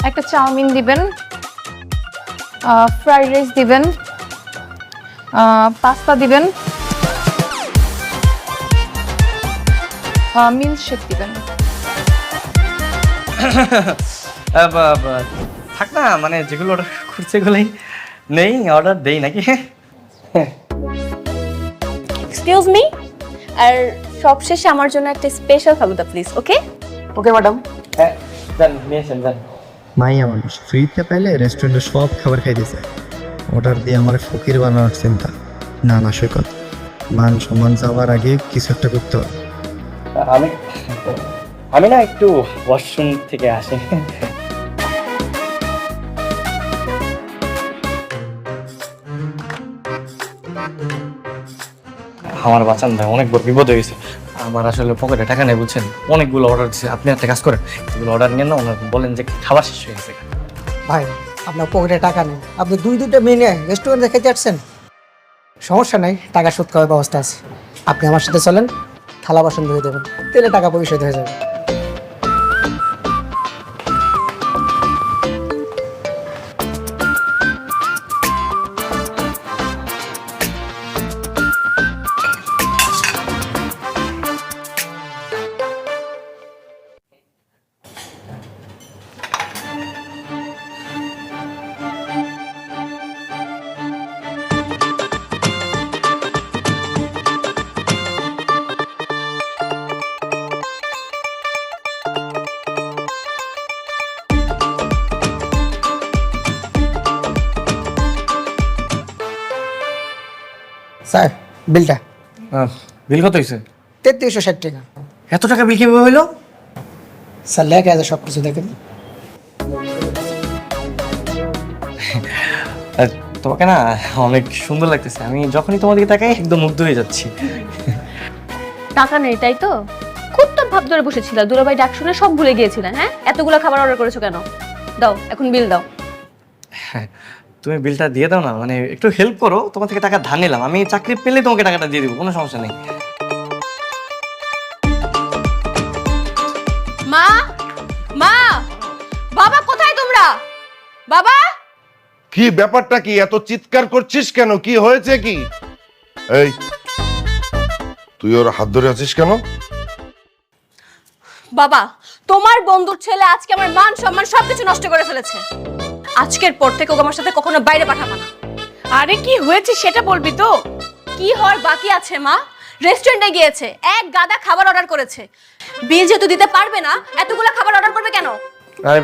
একটা চাউমিন দিবেন, fried rice দিবেন, পাস্তা দিবেন, মিল্কশেক দিবেন। থাক না, মানে যেগুলো অর্ডার করছে এগুলোই নেই, অর্ডার দেই নাকি? এক্সকিউজ মি, আর সবশেষে আমার জন্য একটা special falooda please. Okay okay madam. হ্যাঁ যান, নিয়ে আসেন যান। মাইয়া মানুষ ফ্রিতে পাইলে রেস্টুরেন্টে সব খাবার খাইতেছে, অর্ডার দিয়ে আমার ফকির বানানোর চিন্তা। না না সৈকত, মান সম্মান যাওয়ার আগে কিছু একটা করতে হবে। আমি না একটু ওয়াশরুম থেকে আসি। আমার বাঁচান ভাই, অনেক বড় বিপদ হয়ে গেছে। আমার আসলে পকেটে টাকা নেই বুঝছেন, অনেকগুলো অর্ডার দিচ্ছে। আপনি একটা কাজ করেন, এগুলো অর্ডার নিয়ে না, ওনার বলেন যে খাবার শেষ হয়ে গেছে। ভাই আপনার পকেটে টাকা নেই, আপনি দুইটা মেয়ে রেস্টুরেন্টে খেতে যাচ্ছেন, সমস্যা নাই, টাকা শোধ করার ব্যবস্থা আছে। আপনি আমার সাথে চলেন, থালা বাসন ধুয়ে দেবেন, তেলে টাকা পরিশোধ হয়ে যাবে। স্যার বিলটা। বিল কত হয়েছে? 3360 টাকা। এত টাকা বিল কিভাবে হইলো? স্যার লেখা আছে সব কিছু, দেখেন। তোমাকে না অনেক সুন্দর লাগতেছে, আমি যখনই তোমার দিকে তাকাই একদম মুগ্ধ হয়ে যাচ্ছি। টাকা নেই তাই তো? খুব তো ভাব ধরে বসেছিল, দুলাভাই ডাক শুনে সব ভুলে গিয়েছিলেন। হ্যাঁ, এতগুলো খাবার অর্ডার করেছো কেন? দাও এখন বিল দাও। তুমি বিলটা দিয়ে দাও না, মানে একটু হেল্প করো, তোমার থেকে টাকা ধার নিলাম, আমি চাকরি পেলে তোমাকে টাকাটা দিয়ে দিব, কোনো সমস্যা নেই। মা, মা, বাবা কোথায় তোমরা? বাবা, কি ব্যাপারটা কি? এত চিৎকার করছিস কেন? কি হয়েছে কি? এই তুই ওর হাত ধরে আছিস কেন? বাবা, তোমার বন্ধুর ছেলে আজকে আমার মান সম্মান সবকিছু নষ্ট করে ফেলেছে। আজকের পর থেকে ওকে আমার সাথে কখনো বাইরে পাঠাবা না। আরে কি হয়েছে সেটা বলবি তো? কি হওয়ার বাকি আছে মা? রেস্টুরেন্টে গিয়েছে, এক গাদা খাবার অর্ডার করেছে। বিল যেহেতু দিতে পারবে না, এতগুলো খাবার অর্ডার করবে কেন?